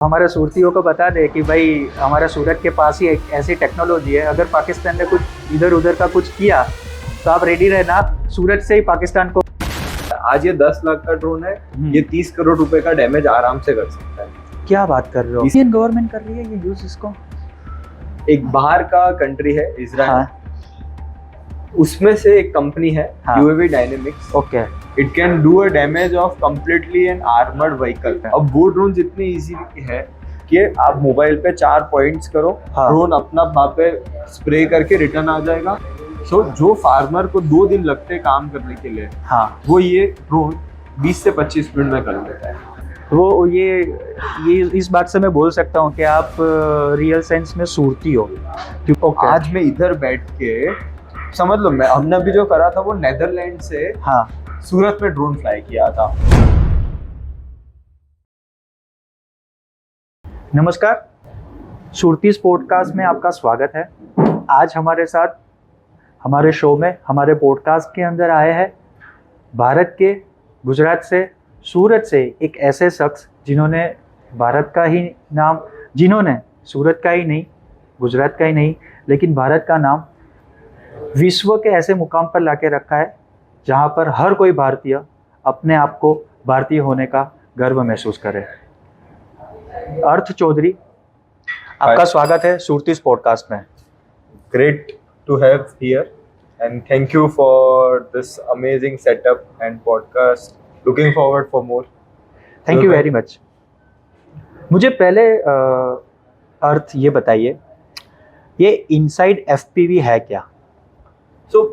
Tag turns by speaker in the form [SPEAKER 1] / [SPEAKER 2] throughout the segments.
[SPEAKER 1] हमारे सूरतियों को बता दे कि भाई हमारे सूरत के पास ही एक ऐसी टेक्नोलॉजी है, अगर पाकिस्तान ने कुछ इधर उधर का कुछ किया तो आप रेडी रहना, सूरत से ही पाकिस्तान को।
[SPEAKER 2] आज ये 10 लाख का ड्रोन है, ये 30 करोड़ रुपए का डैमेज आराम से कर सकता है।
[SPEAKER 1] क्या बात कर रहे हो? इंडियन गवर्नमेंट कर रही है ये यूज इसको?
[SPEAKER 2] एक बाहर का कंट्री है इजराइल,
[SPEAKER 1] हाँ।
[SPEAKER 2] उसमें से एक कंपनी है
[SPEAKER 1] हाँ।
[SPEAKER 2] UAV dynamics.
[SPEAKER 1] Okay.
[SPEAKER 2] It can do a damage of completely an armoured vehicle. अब वो ड्रोन इतनी इजी है कि आप मोबाइल पे 4 पॉइंट्स करो, ड्रोन अपना वहाँ पे स्प्रे करके रिटर्न आ जाएगा। सो जो फार्मर को 2 दिन लगते हैं काम करने के लिए,
[SPEAKER 1] हाँ,
[SPEAKER 2] वो ये ड्रोन 20 से 25 मिनट में कर देता है।
[SPEAKER 1] वो ये इस बात से मैं बोल सकता हूँ कि आप रियल सेंस में सूरती हो।
[SPEAKER 2] क्योंकि आज मैं इधर बैठ के समझ लो, मैं हमने अभी जो करा था वो नेदरलैंड से
[SPEAKER 1] हाँ
[SPEAKER 2] सूरत में ड्रोन फ्लाई किया था।
[SPEAKER 1] नमस्कार, सूरती पॉडकास्ट में आपका स्वागत है। आज हमारे साथ हमारे शो में, हमारे पॉडकास्ट के अंदर आए हैं भारत के गुजरात से, सूरत से एक ऐसे शख्स जिन्होंने भारत का ही नाम, जिन्होंने सूरत का ही नहीं, गुजरात का ही नहीं, लेकिन भारत का नाम विश्व के ऐसे मुकाम पर लाके रखा है जहाँ पर हर कोई भारतीय अपने आप को भारतीय होने का गर्व महसूस करे। अर्थ चौधरी, आपका स्वागत है सूरती पॉडकास्ट में।
[SPEAKER 2] Great to have here and thank you for this amazing setup and podcast. Looking forward for more.
[SPEAKER 1] Thank you very much. मुझे पहले अर्थ ये बताइए, ये इनसाइड FPV है क्या?
[SPEAKER 2] So,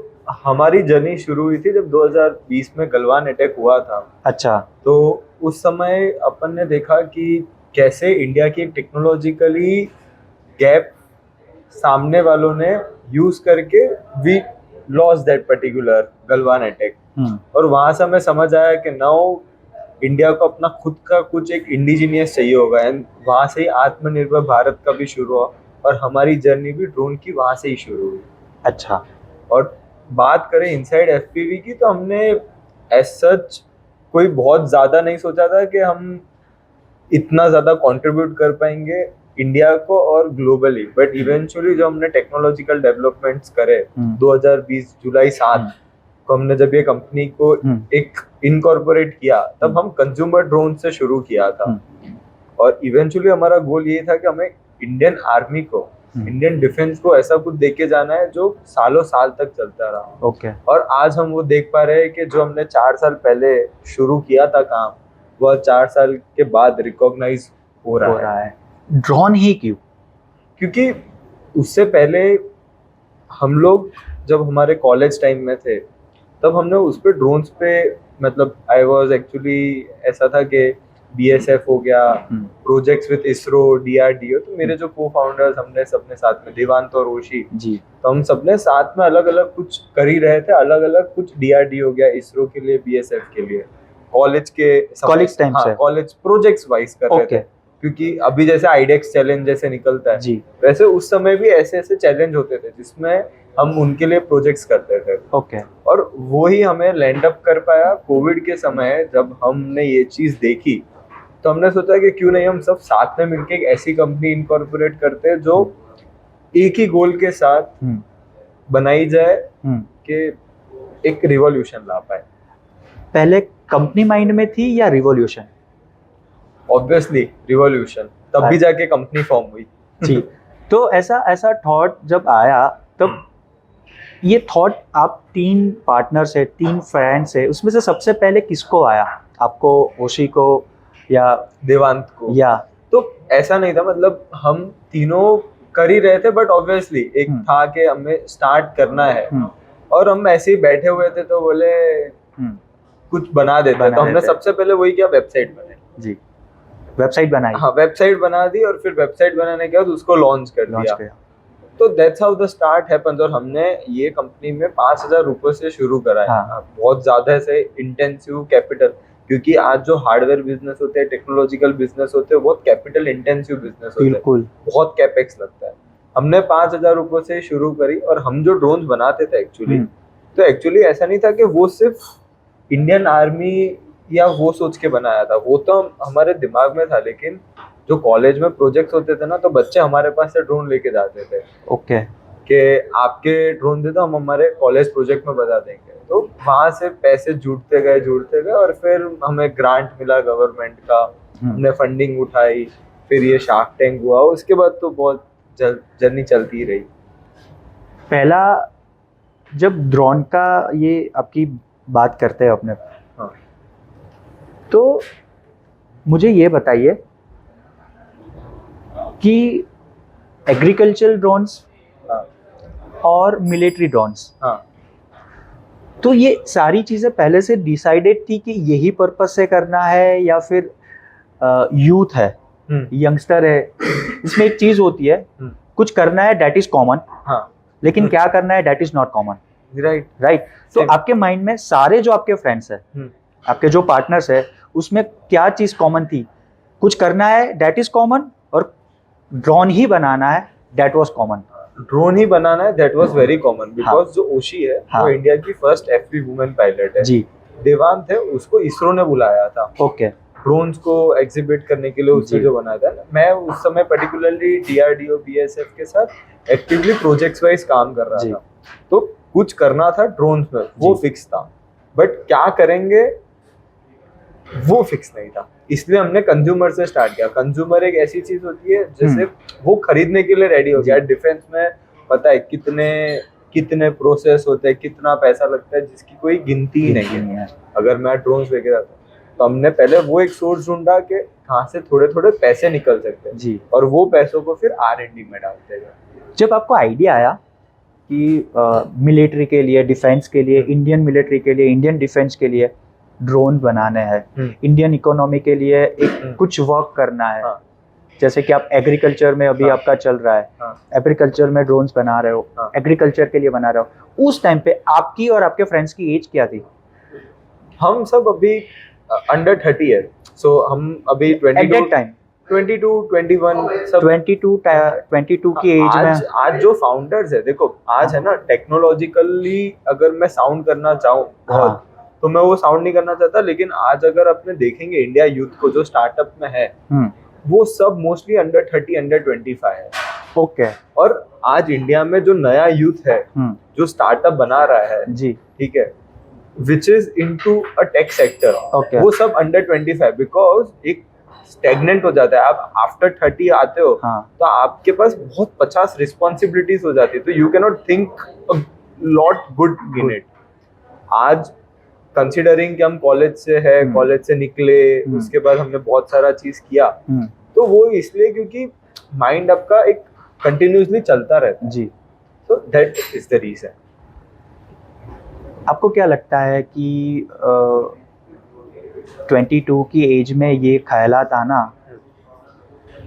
[SPEAKER 2] हमारी जर्नी शुरू हुई थी जब 2020 में गलवान अटैक हुआ था।
[SPEAKER 1] अच्छा।
[SPEAKER 2] तो उस समय अपन ने देखा कि कैसे इंडिया की टेक्नोलॉजिकली गैप सामने वालों ने यूज करके we lost that particular Galwan attack. और वहां से हमें समझ आया कि नाउ इंडिया को अपना खुद का कुछ एक इंडिजीनियस चाहिए होगा, एंड वहां से ही आत्मनिर्भर भारत का भी शुरू हुआ और हमारी जर्नी भी ड्रोन की वहां से ही शुरू हुई।
[SPEAKER 1] अच्छा।
[SPEAKER 2] और बात करें इनसाइड FPV की, तो हमने एज सच कोई बहुत ज़्यादा नहीं सोचा था कि हम इतना ज़्यादा कंट्रीब्यूट कर पाएंगे इंडिया को और ग्लोबली, बट इवेंचुअली जो हमने टेक्नोलॉजिकल डेवलपमेंट्स करे 2020 जुलाई 7 को, हमने जब ये कंपनी को एक इनकॉर्पोरेट किया, तब हम कंज्यूमर ड्रोन से शुरू किया था। और इवेंचुअली हमारा गोल ये था कि हमें इंडियन आर्मी को, इंडियन डिफेंस को ऐसा कुछ देके जाना है जो सालों साल तक चलता रहा।
[SPEAKER 1] ओके।
[SPEAKER 2] और आज हम वो देख पा रहे हैं कि जो हमने 4 साल पहले शुरू किया था काम, वह 4 साल के बाद रिकॉग्नाइज हो रहा है।
[SPEAKER 1] ड्रोन ही क्यों?
[SPEAKER 2] क्योंकि उससे पहले हम लोग जब हमारे कॉलेज टाइम में थे, तब हमने उस पे ड्रोन्स पे, मतलब आई वाज एक्चुअली, ऐसा था कि BSF हो गया, प्रोजेक्ट्स विद इसरो, DRDO। तो मेरे जो को फाउंडर्स, हमने सबने साथ में, देवांत और ओशी जी, तो हम सबने साथ में अलग अलग कुछ कर ही रहे थे, अलग अलग कुछ DRDO हो गया, इसरो के लिए, BSF के लिए, कॉलेज टाइम से, कॉलेज प्रोजेक्ट्स वाइज कर रहे थे। क्योंकि अभी जैसे आईडेक्स चैलेंज जैसे निकलता है जी, वैसे उस समय भी ऐसे ऐसे चैलेंज होते थे जिसमें हम उनके लिए प्रोजेक्ट्स करते थे। ओके। और वो ही हमें लैंड अप कर पाया कोविड के समय। जब हमने ये चीज देखी तो हमने सोचा कि क्यों नहीं हम सब साथ में मिलकर एक ऐसी कंपनी इनकॉर्पोरेट करते हैं जो एक ही गोल के साथ बनाई जाए कि एक रिवॉल्यूशन ला पाए।
[SPEAKER 1] पहले कंपनी माइंड में थी या रिवॉल्यूशन?
[SPEAKER 2] ऑब्वियसली रिवॉल्यूशन, तब भी जाके कंपनी फॉर्म हुई जी।
[SPEAKER 1] तो ऐसा थॉट जब आया, तब ये थॉट, आप 3 पार्टनर्स है, 3 फ्रेंड्स है, उसमें से सबसे पहले किसको आया? आपको, ओशी को या
[SPEAKER 2] देवांत को?
[SPEAKER 1] या
[SPEAKER 2] तो ऐसा नहीं था, मतलब हम तीनों कर ही रहे थे, बट ऑब्वियसली एक था कि हमें स्टार्ट करना है। और हम ऐसे ही बैठे हुए थे तो बोले कुछ बना देते। तो हमने सबसे पहले वही किया, वेबसाइट बनाई जी।
[SPEAKER 1] वेबसाइट बनाई?
[SPEAKER 2] हाँ, वेबसाइट बना दी, और फिर वेबसाइट बनाने के बाद उसको लॉन्च कर दिया। तो that's how the start happens. और हमने ये कंपनी में 5,000 रुपए से शुरू करा है। हाँ। बहुत ज्यादा से इंटेंसिव कैपिटल, क्योंकि आज जो हार्डवेयर बिजनेस होते हैं, टेक्नोलॉजिकल बिजनेस होते हैं, बहुत कैपिटल इंटेंसिव बिजनेस होते हैं, बहुत कैपेक्स लगता है। हमने 5,000 रुपए से शुरू करी। और हम जो ड्रोन्स बनाते थे एक्चुअली, तो एक्चुअली ऐसा नहीं था कि वो सिर्फ इंडियन आर्मी या वो सोच के बनाया था, वो तो हमारे दिमाग में था, लेकिन जो कॉलेज में प्रोजेक्ट्स होते थे ना, तो बच्चे हमारे पास से ड्रोन लेके जाते थे
[SPEAKER 1] ओके
[SPEAKER 2] कि आपके ड्रोन दे दो, हम हमारे कॉलेज प्रोजेक्ट में बता देंगे। तो वहां से पैसे जुड़ते गए और फिर हमें ग्रांट मिला गवर्नमेंट का, हमने फंडिंग उठाई, फिर ये शार्क टैंक हुआ, उसके बाद तो बहुत जर्नी चलती रही।
[SPEAKER 1] पहला जब ड्रोन का ये आपकी बात करते हैं अपने,
[SPEAKER 2] हाँ
[SPEAKER 1] तो मुझे ये बताइए कि एग्रीकल्चरल ड्रोन्स
[SPEAKER 2] हाँ
[SPEAKER 1] और मिलिट्री ड्रोन्स,
[SPEAKER 2] हाँ
[SPEAKER 1] तो ये सारी चीज़ें पहले से डिसाइडेड थी कि यही पर्पस से करना है, या फिर यूथ है, यंगस्टर है, इसमें एक चीज़ होती है, कुछ करना है दैट इज कॉमन,
[SPEAKER 2] हाँ
[SPEAKER 1] लेकिन क्या करना है that is not common,
[SPEAKER 2] right
[SPEAKER 1] right. तो
[SPEAKER 2] Same.
[SPEAKER 1] आपके माइंड में सारे जो आपके फ्रेंड्स है, आपके जो पार्टनर्स है, उसमें क्या चीज़ कॉमन थी? कुछ करना है दैट इज कॉमन, और ड्रोन ही बनाना है दैट वाज कॉमन।
[SPEAKER 2] ड्रोन ही बनाना है that was very common, because जो ओशी है
[SPEAKER 1] हाँ.
[SPEAKER 2] वो इंडिया की फर्स्ट एफपी वुमेन पायलट है
[SPEAKER 1] जी
[SPEAKER 2] देवान थे, उसको इसरो ने बुलाया था
[SPEAKER 1] ओके
[SPEAKER 2] ड्रोन्स को एग्जिबिट करने के लिए, उसने
[SPEAKER 1] जी.
[SPEAKER 2] जो बनाया था। मैं उस समय पर्टिकुलरली डीआरडीओ बीएसएफ के साथ एक्टिवली प्रोजेक्ट्स वाइज काम कर रहा
[SPEAKER 1] जी.
[SPEAKER 2] था, तो कुछ करना था ड्रोन्स में, वो
[SPEAKER 1] जी.
[SPEAKER 2] फिक्स था, बट क्या करेंगे वो फिक्स नहीं था। इसलिए हमने कंज्यूमर से स्टार्ट किया। कंज्यूमर एक ऐसी चीज होती है जैसे वो खरीदने के लिए रेडी हो गया। डिफेंस में पता है कितने प्रोसेस होते हैं, कितना पैसा लगता है, जिसकी कोई गिनती ही नहीं है। अगर मैं ड्रोन्स लेके जाता तो हमने पहले वो एक सोर्स ढूंढा कि कहाँ से थोड़े थोड़े पैसे निकल सकते हैं
[SPEAKER 1] जी.
[SPEAKER 2] और वो पैसों को फिर R&D में डालते गए।
[SPEAKER 1] जब आपको आइडिया आया कि मिलिट्री के लिए, डिफेंस के लिए, इंडियन मिलिट्री के लिए, इंडियन डिफेंस के लिए ड्रोन बनाने हैं, इंडियन इकोनॉमी के लिए एक कुछ वर्क करना है,
[SPEAKER 2] हाँ.
[SPEAKER 1] जैसे कि आप एग्रीकल्चर में अभी आपका चल रहा है, एग्रीकल्चर में ड्रोन्स बना रहे हो, एग्रीकल्चर के लिए बना रहे हो, उस टाइम पे आपकी और आपके फ्रेंड्स की एज क्या थी?
[SPEAKER 2] हम सब अभी अंडर 30 है, सो हम अभी
[SPEAKER 1] एट दैट टाइम
[SPEAKER 2] 22 21 सब
[SPEAKER 1] 22 की एज में।
[SPEAKER 2] आज जो फाउंडर्स है, देखो आज है ना, टेक्नोलॉजिकली अगर मैं साउंड करना चाहूँ बहुत, तो मैं वो साउंड नहीं करना चाहता, लेकिन आज अगर अपने देखेंगे इंडिया यूथ को जो स्टार्टअप में है, वो सब मोस्टली अंडर 30 अंडर 25 है।
[SPEAKER 1] ओके.
[SPEAKER 2] और आज इंडिया में जो नया यूथ है जो स्टार्टअप बना रहा है
[SPEAKER 1] जी,
[SPEAKER 2] ठीक है, which is into a tech sector,
[SPEAKER 1] Okay.
[SPEAKER 2] वो सब अंडर 25, बिकॉज एक स्टेगनेंट हो जाता है। आप आफ्टर 30 आते हो तो आपके पास बहुत 50 रिस्पॉन्सिबिलिटीज हो जाती है, तो you can not think lot good in it. आज कंसिडरिंग कि हम कॉलेज से है, कॉलेज से निकले, उसके बाद हमने बहुत सारा चीज किया, तो वो इसलिए क्योंकि माइंड आपका एक कंटिन्यूसली चलता रहता है
[SPEAKER 1] जी.
[SPEAKER 2] So that is the reason.
[SPEAKER 1] आपको क्या लगता है कि 22 की एज में ये ख्यालात आना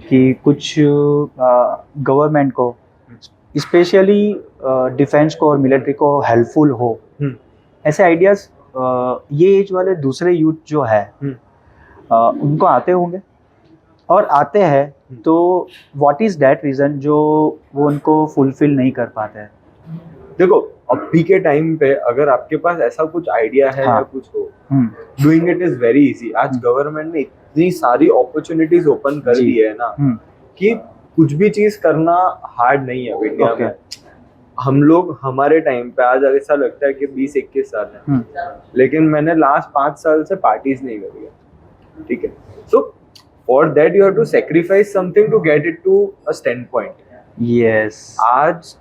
[SPEAKER 1] कि कुछ गवर्नमेंट को, स्पेशली डिफेंस को और मिलिट्री को हेल्पफुल हो, ऐसे आइडियाज ये एज वाले दूसरे यूथ जो है उनको आते होंगे, और आते हैं तो व्हाट इज दैट रीजन जो वो उनको फुलफिल नहीं कर पाते हैं?
[SPEAKER 2] देखो अभी के टाइम पे अगर आपके पास ऐसा कुछ आइडिया है या कुछ हो, doing it is very easy. आज गवर्नमेंट ने इतनी सारी अपॉर्चुनिटीज ओपन कर दी है ना कि कुछ भी चीज करना हार्ड नहीं है इंडिया में। हम लोग हमारे टाइम पे, आज ऐसा लगता है कि 20-21 साल है, लेकिन मैंने लास्ट 5 साल से पार्टीज नहीं करी है, ठीक है। So for that you have to sacrifice something to get it to a stand point. यस, आज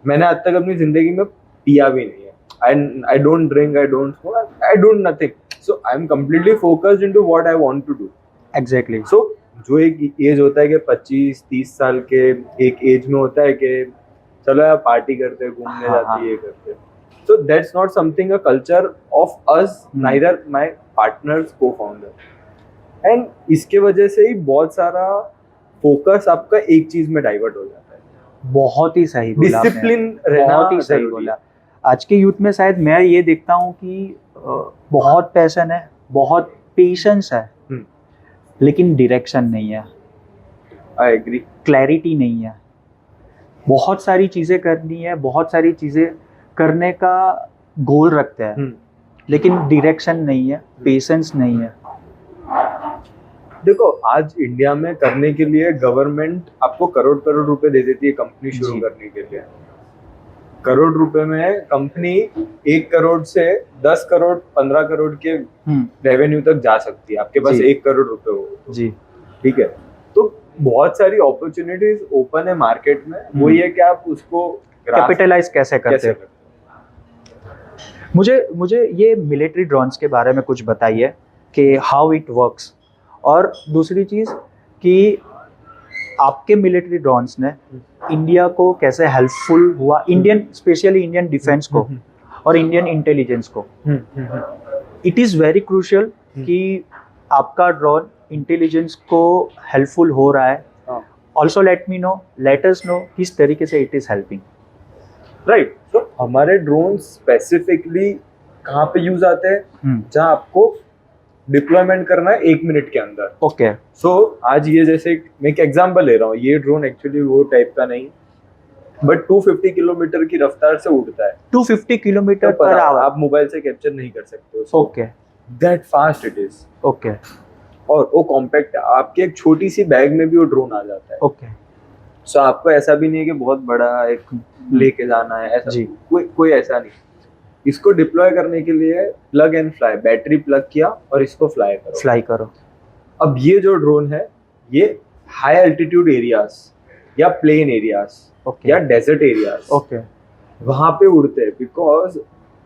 [SPEAKER 2] मैंने आज तक अपनी जिंदगी में पिया भी नहीं है। I don't drink, I don't smoke, I don't nothing, so I am completely focused into what I want to do. Exactly. So जो एक एज होता है कि 25-30 साल के, एक एज में होता है कि चलो यार पार्टी करते, घूमने जाते, ये करते, so that's not something a culture of us, neither my partners, co-founder. And इसके वजह से ही बहुत सारा फोकस आपका एक चीज में डाइवर्ट हो जाता है। बहुत ही सही बोला, डिसिप्लिन रहना बहुत ही सही बोला।
[SPEAKER 1] आज के यूथ में शायद मैं ये देखता हूँ कि बहुत पैशन है, बहुत पेशेंस है, लेकिन डायरेक्शन नहीं है। I agree. क्लैरिटी नहीं है। बहुत सारी चीज़ें करनी है, बहुत सारी चीज़ें करने का गोल रखते हैं, लेकिन डायरेक्शन नहीं है, पेशेंस नहीं है।
[SPEAKER 2] देखो आज इंडिया में करने के लिए गवर्नमेंट आपको करोड़ करोड़ रुपए दे देती है कंपनी शुरू
[SPEAKER 1] जी।
[SPEAKER 2] करने के लिए। करोड़ रुपए में कंपनी 1 करोड़ से 10 करोड़ 15 करोड़ के
[SPEAKER 1] हम्म।
[SPEAKER 2] रेवेन्यू तक जा सकती है, आपके पास
[SPEAKER 1] जी।
[SPEAKER 2] 1 करोड़ रुपए हो।
[SPEAKER 1] जी।
[SPEAKER 2] ठीक है, तो बहुत सारी अपॉर्चुनिटीज ओपन है मार्केट में, वो ये कि आप उसको
[SPEAKER 1] कैपिटलाइज कैसे करते
[SPEAKER 2] कैसे
[SPEAKER 1] हैं?
[SPEAKER 2] करते
[SPEAKER 1] मुझे ये मिलिट्री ड्रोन्स के बारे में कुछ बताइए कि हाउ इट वर्क्स, और दूसरी चीज़ कि आपके मिलिट्री ड्रोन्स ने इंडिया को कैसे हेल्पफुल हुआ, इंडियन स्पेशली इंडियन डिफेंस को और इंडियन इंटेलिजेंस को। इट इज़ वेरी क्रूशियल कि आपका ड्रोन इंटेलिजेंस को हेल्पफुल हो रहा है। ऑल्सो लेट अस नो किस तरीके से इट इज़ हेल्पिंग।
[SPEAKER 2] राइट, तो हमारे ड्रोन स्पेसिफिकली कहाँ पे यूज आते हैं, जहाँ आपको डिप्लॉयमेंट करना है 1 मिनट के अंदर।
[SPEAKER 1] ओके।
[SPEAKER 2] सो आज ये जैसे मैं एक एग्जांपल ले रहा हूँ, ये ड्रोन एक्चुअली वो टाइप का नहीं, बट 250 किलोमीटर की रफ्तार से उड़ता है।
[SPEAKER 1] 250 किलोमीटर
[SPEAKER 2] तो
[SPEAKER 1] पर आवर।
[SPEAKER 2] आप मोबाइल से कैप्चर नहीं कर सकते उसको।
[SPEAKER 1] Okay.
[SPEAKER 2] That fast it is.
[SPEAKER 1] Okay.
[SPEAKER 2] और वो कॉम्पैक्ट है, आपके एक छोटी सी बैग में भी वो ड्रोन आ जाता है।
[SPEAKER 1] ओके।
[SPEAKER 2] सो आपको ऐसा भी नहीं है कि बहुत बड़ा एक लेके जाना है, ऐसा
[SPEAKER 1] जी।
[SPEAKER 2] कोई ऐसा नहीं। इसको डिप्लॉय करने के लिए plug and fly, battery plug किया और इसको फ्लाई करो। अब ये जो ड्रोन है ये हाई एल्टीट्यूड एरियाज या प्लेन एरियाज
[SPEAKER 1] ओके।
[SPEAKER 2] या डेजर्ट एरियाज
[SPEAKER 1] ओके।
[SPEAKER 2] वहां पे उड़ते हैं, बिकॉज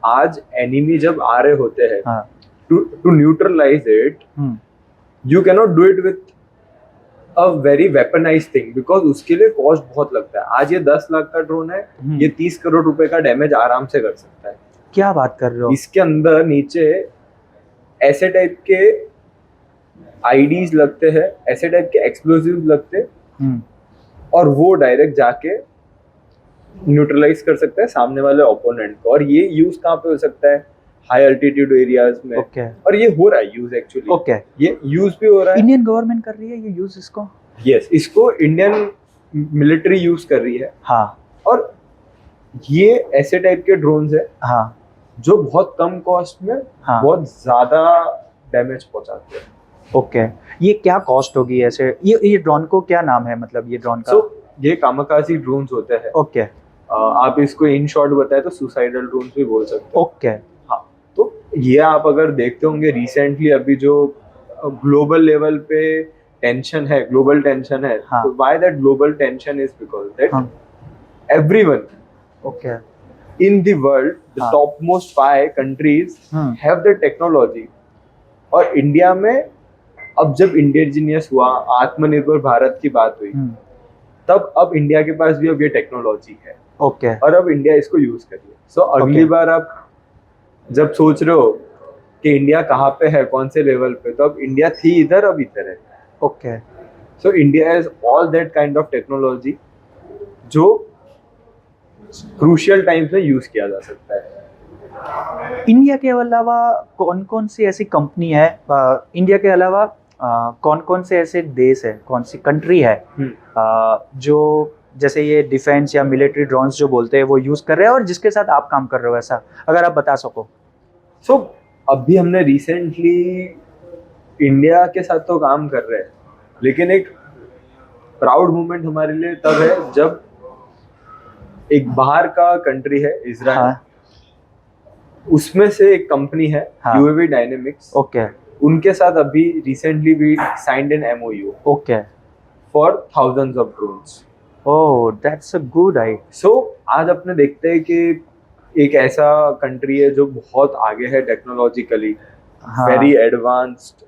[SPEAKER 2] आज एनिमी जब आ रहे होते हैं
[SPEAKER 1] हाँ।
[SPEAKER 2] To neutralise it, you cannot do it with a very weaponise thing, because उसके लिए कॉस्ट बहुत लगता है। आज ये 10 लाख का ड्रोन है, ये 30 करोड़ रुपए का डैमेज आराम से कर सकता है।
[SPEAKER 1] क्या बात कर रहे हो?
[SPEAKER 2] इसके अंदर नीचे ऐसे टाइप के आईडीज लगते हैं, ऐसे टाइप के एक्सप्लोसिव लगते हैं, और वो डायरेक्ट जाके न्यूट्रलाइज कर सकता है सामने वाले ओपोनेंट को। और ये यूज कहाँ पे हो सकता है? हाई अल्टीट्यूड एरियाज में।
[SPEAKER 1] ओके।
[SPEAKER 2] और ये हो रहा है यूज एक्चुअली।
[SPEAKER 1] ओके।
[SPEAKER 2] ये यूज भी हो रहा है।
[SPEAKER 1] इंडियन गवर्नमेंट कर रही है ये यूज इसको?
[SPEAKER 2] यस, इसको इंडियन मिलिट्री यूज कर रही है।
[SPEAKER 1] हाँ।
[SPEAKER 2] और ये ऐसे टाइप के ड्रोन्स है
[SPEAKER 1] हाँ।
[SPEAKER 2] जो बहुत कम कॉस्ट में
[SPEAKER 1] हाँ।
[SPEAKER 2] बहुत ज्यादा डैमेज पहुंचाते हैं।
[SPEAKER 1] ओके। ये क्या कॉस्ट होगी ऐसे? ये ड्रोन को क्या नाम है, मतलब ये ड्रोन का?
[SPEAKER 2] ये कामाकाजी ड्रोन्स होते हैं।
[SPEAKER 1] ओके।
[SPEAKER 2] आप इसको इन शॉर्ट बताए तो सुसाइडल ड्रोन्स भी बोल सकते हैं।
[SPEAKER 1] ओके।
[SPEAKER 2] हाँ, तो ये आप अगर देखते होंगे रिसेंटली अभी जो ग्लोबल लेवल पे टेंशन है, ग्लोबल टेंशन है,
[SPEAKER 1] हाँ.
[SPEAKER 2] तो why that global tension is because that
[SPEAKER 1] हाँ.
[SPEAKER 2] Everyone
[SPEAKER 1] okay
[SPEAKER 2] in the world, the
[SPEAKER 1] हाँ.
[SPEAKER 2] topmost 5 countries have the technology। और इंडिया में अब जब इंडिजिनियस हुआ, आत्मनिर्भर भारत की बात हुई, तब अब इंडिया के पास भी अब ये टेक्नोलॉजी है।
[SPEAKER 1] ओके।
[SPEAKER 2] और अब इंडिया इसको यूज कर रही है। सो अगली बार आप जब सोच रहे हो कि इंडिया कहाँ पे है, कौन से लेवल पे, तो अब इंडिया थी इधर, अब इधर है।
[SPEAKER 1] Okay.
[SPEAKER 2] So India has all that kind of technology जो क्रूशियल टाइम्स में यूज किया जा सकता है।
[SPEAKER 1] इंडिया के अलावा कौन कौन सी ऐसी कंपनी है, इंडिया के अलावा कौन कौन से ऐसे देश है, कौन सी कंट्री है जो जैसे ये डिफेंस या मिलिट्री ड्रोन्स जो बोलते हैं वो यूज कर रहे हैं और जिसके साथ आप काम कर रहे हो, ऐसा अगर आप बता सको?
[SPEAKER 2] सो अभी हमने रिसेंटली इंडिया के साथ तो काम कर रहे हैं, लेकिन एक प्राउड मोमेंट हमारे लिए तब है जब एक बाहर का कंट्री है इजराइल,
[SPEAKER 1] हाँ.
[SPEAKER 2] उसमें से एक कंपनी है
[SPEAKER 1] हाँ.
[SPEAKER 2] UAV dynamics.
[SPEAKER 1] ओके।
[SPEAKER 2] उनके साथ अभी recently we signed an MOU
[SPEAKER 1] okay.
[SPEAKER 2] For thousands of drones.
[SPEAKER 1] Oh, that's a good idea.
[SPEAKER 2] So आज अपने देखते हैं कि एक ऐसा कंट्री है जो बहुत आगे है technologically, very advanced,